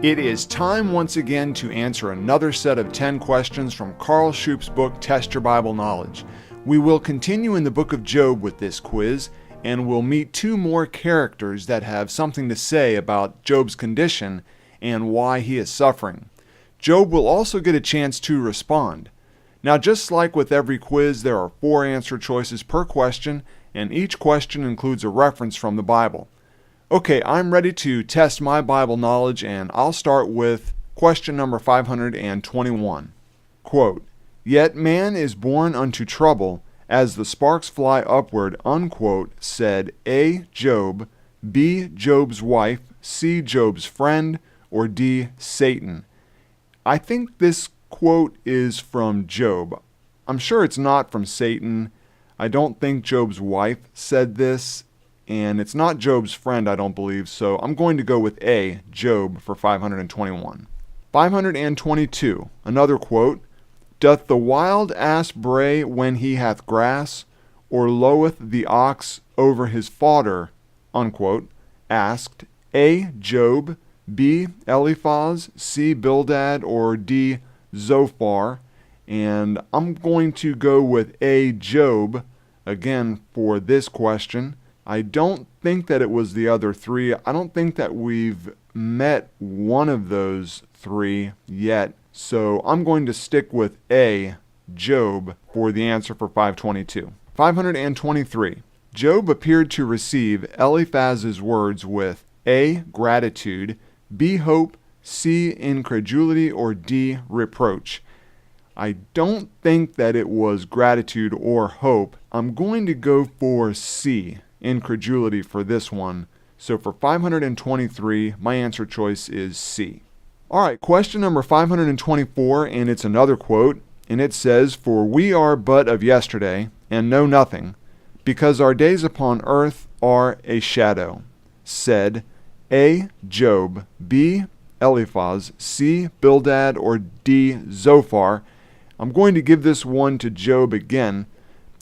It is time once again to answer another set of 10 questions from Carl Shoup's book, Test Your Bible Knowledge. We will continue in the book of Job with this quiz, and we'll meet two more characters that have something to say about Job's condition and why he is suffering. Job will also get a chance to respond. Now, just like with every quiz, there are 4 answer choices per question, and each question includes a reference from the Bible. Okay, I'm ready to test my Bible knowledge, and I'll start with question number 521. Quote, "Yet man is born unto trouble, as the sparks fly upward," unquote, said A. Job, B. Job's wife, C. Job's friend, or D. Satan. I think this quote is from Job. I'm sure it's not from Satan. I don't think Job's wife said this. And it's not Job's friend, I don't believe, so I'm going to go with A, Job, for 521. 522, another quote, "Doth the wild ass bray when he hath grass, or loweth the ox over his fodder?" unquote, asked A, Job, B, Eliphaz, C, Bildad, or D, Zophar. And I'm going to go with A, Job, again for this question. I don't think that it was the other 3. I don't think that we've met one of those 3 yet. So I'm going to stick with A, Job, for the answer for 522. 523. Job appeared to receive Eliphaz's words with A, gratitude, B, hope, C, incredulity, or D, reproach. I don't think that it was gratitude or hope. I'm going to go for C, incredulity, for this one. So for 523, my answer choice is C. Alright, question number 524, and it's another quote, and it says, "For we are but of yesterday, and know nothing, because our days upon earth are a shadow," said A, Job, B, Eliphaz, C, Bildad, or D, Zophar. I'm going to give this one to Job again.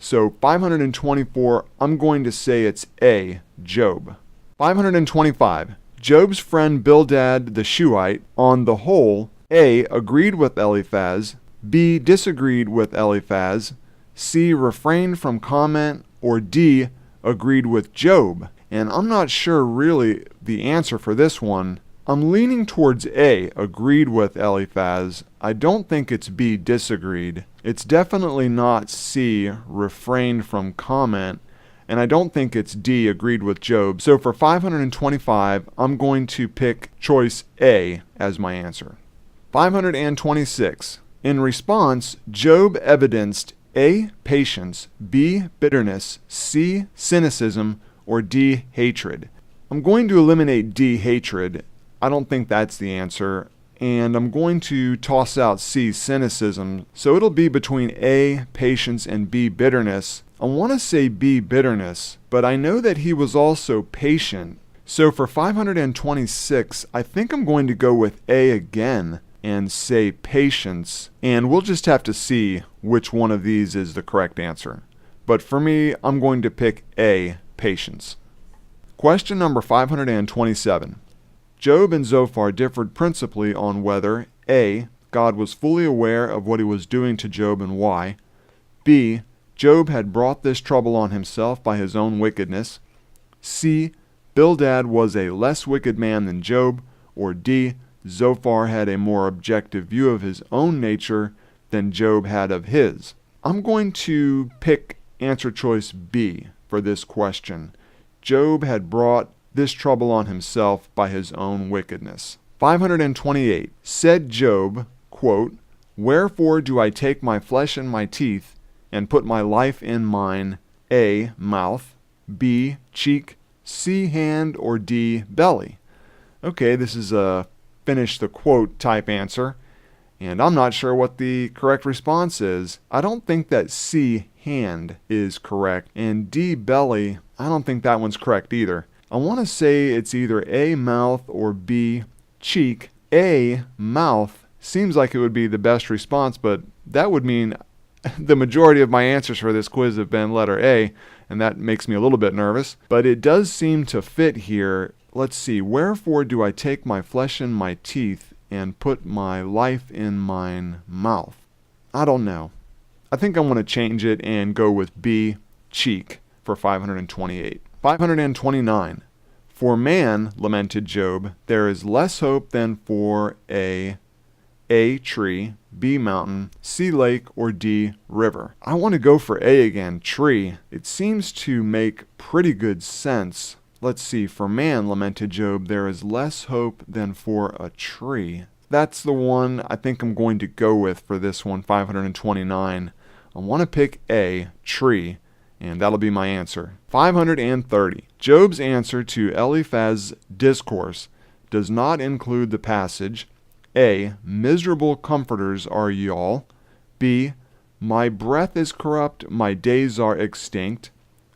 So 524, I'm going to say it's A, Job. 525, Job's friend Bildad the Shuhite, on the whole, A, agreed with Eliphaz, B, disagreed with Eliphaz, C, refrained from comment, or D, agreed with Job. And I'm not sure really the answer for this one. I'm leaning towards A, agreed with Eliphaz. I don't think it's B, disagreed. It's definitely not C, refrained from comment. And I don't think it's D, agreed with Job. So for 525, I'm going to pick choice A as my answer. 526. In response, Job evidenced A, patience, B, bitterness, C, cynicism, or D, hatred. I'm going to eliminate D, hatred. I don't think that's the answer. And I'm going to toss out C, cynicism. So it'll be between A, patience, and B, bitterness. I want to say B, bitterness, but I know that he was also patient. So for 526, I think I'm going to go with A again and say patience. And we'll just have to see which one of these is the correct answer. But for me, I'm going to pick A, patience. Question number 527. Job and Zophar differed principally on whether A, God was fully aware of what he was doing to Job and why, B, Job had brought this trouble on himself by his own wickedness, C, Bildad was a less wicked man than Job, or D, Zophar had a more objective view of his own nature than Job had of his. I'm going to pick answer choice B for this question. Job had brought this trouble on himself by his own wickedness. 528. Said Job, quote, "Wherefore do I take my flesh in my teeth, and put my life in mine, A, mouth, B, cheek, C, hand, or D, belly?" Okay, this is a finish the quote type answer, and I'm not sure what the correct response is. I don't think that C, hand, is correct, and D, belly, I don't think that one's correct either. I want to say it's either A, mouth, or B, cheek. A, mouth, seems like it would be the best response, but that would mean the majority of my answers for this quiz have been letter A, and that makes me a little bit nervous. But it does seem to fit here. let's see, wherefore do I take my flesh in my teeth and put my life in mine mouth? I don't know. I think I want to change it and go with B, cheek, for 528. 529. For man, lamented Job, there is less hope than for A, tree, B, mountain, C, lake, or D, river. I want to go for A again, tree. It seems to make pretty good sense. Let's see, for man, lamented Job, there is less hope than for a tree. That's the one I think I'm going to go with for this one, 529. I want to pick A, tree, and that'll be my answer. 530. Job's answer to Eliphaz's discourse does not include the passage, A, miserable comforters are ye all, B, my breath is corrupt, my days are extinct,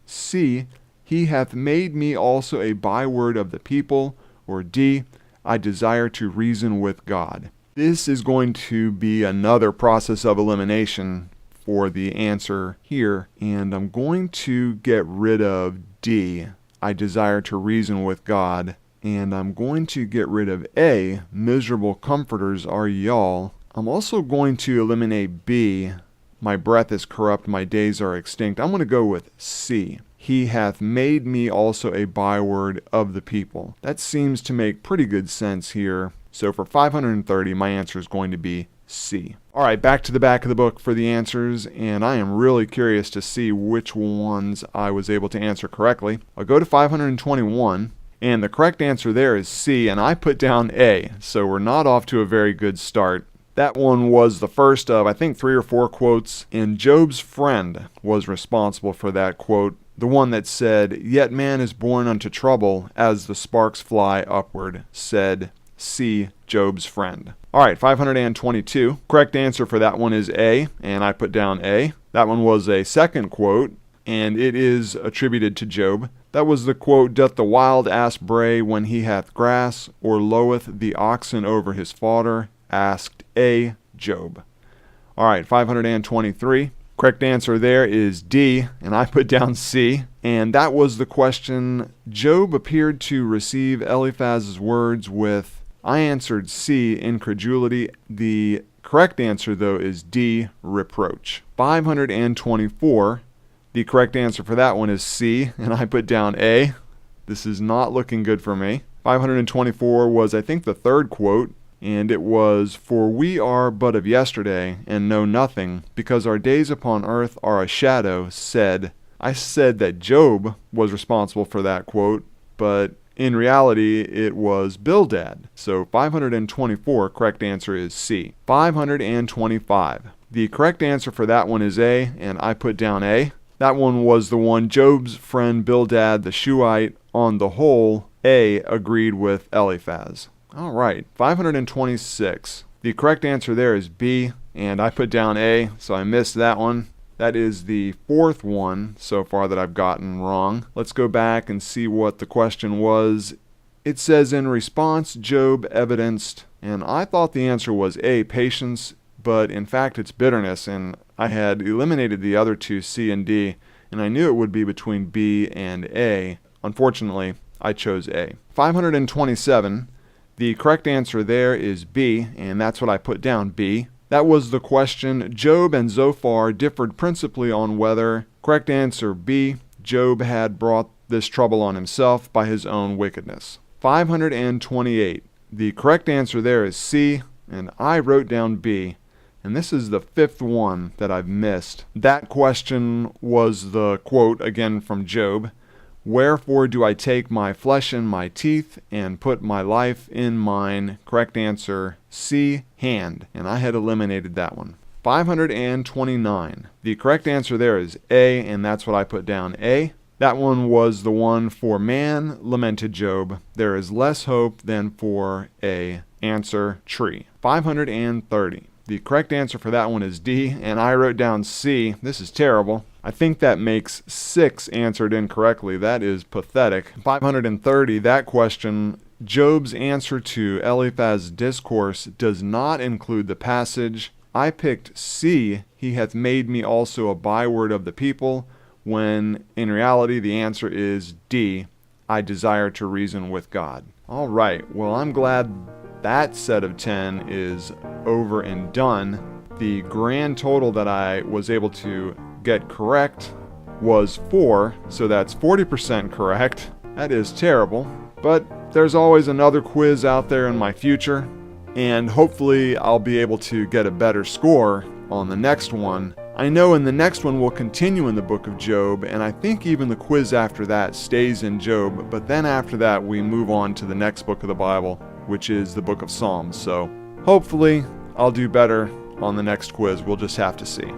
C, he hath made me also a byword of the people, or D, I desire to reason with God. This is going to be another process of elimination for the answer here, and I'm going to get rid of D, I desire to reason with God, and I'm going to get rid of A, miserable comforters are ye all. I'm also going to eliminate B, my breath is corrupt, my days are extinct. I'm going to go with C, he hath made me also a byword of the people. That seems to make pretty good sense here. So for 530, my answer is going to be C. All right, back to the back of the book for the answers, and I am really curious to see which ones I was able to answer correctly. I'll go to 521, and the correct answer there is C, and I put down A, so we're not off to a very good start. That one was the first of, I think, 3 or 4 quotes, and Job's friend was responsible for that quote. The one that said, yet man is born unto trouble, as the sparks fly upward, said C, Job's friend. All right, 522. Correct answer for that one is A, and I put down A. That one was a second quote, and it is attributed to Job. That was the quote, doth the wild ass bray when he hath grass, or loweth the oxen over his fodder? Asked A, Job. All right, 523. Correct answer there is D, and I put down C. And that was the question. Job appeared to receive Eliphaz's words with, I answered C, incredulity. The correct answer, though, is D, reproach. 524. The correct answer for that one is C, and I put down A. This is not looking good for me. 524 was, I think, the third quote. And it was, for we are but of yesterday, and know nothing, because our days upon earth are a shadow, said. I said that Job was responsible for that quote, but in reality, it was Bildad. So 524, correct answer is C. 525. The correct answer for that one is A, and I put down A. That one was the one, Job's friend Bildad the Shuhite. On the whole, A agreed with Eliphaz. All right, 526. The correct answer there is B, and I put down A, so I missed that one. That is the fourth one so far that I've gotten wrong. Let's go back and see what the question was. It says, in response, Job evidenced, and I thought the answer was A, patience, but in fact it's bitterness, and I had eliminated the other two, C and D, and I knew it would be between B and A. Unfortunately, I chose A. 527. The correct answer there is B, and that's what I put down, B. That was the question. Job and Zophar differed principally on whether, correct answer B, Job had brought this trouble on himself by his own wickedness. 528. The correct answer there is C, and I wrote down B, and this is the fifth one that I've missed. That question was the quote, again from Job. Wherefore do I take my flesh in my teeth and put my life in mine? Correct answer, C, hand. And I had eliminated that one. 529. The correct answer there is A, and that's what I put down, A. That one was the one, for man, lamented Job, there is less hope than for A. Answer, tree. 530. The correct answer for that one is D, and I wrote down C. This is terrible. I think that makes 6 answered incorrectly. That is pathetic. 530, that question, Job's answer to Eliphaz's discourse does not include the passage. I picked C, he hath made me also a byword of the people, when in reality the answer is D, I desire to reason with God. All right, well, I'm glad that set of 10 is over and done. The grand total that I was able to get correct was 4, so that's 40% correct. That is terrible, but there's always another quiz out there in my future, and hopefully I'll be able to get a better score on the next one. I know in the next one we'll continue in the book of Job, and I think even the quiz after that stays in Job, but then after that we move on to the next book of the Bible, which is the book of Psalms. So hopefully I'll do better on the next quiz. We'll just have to see.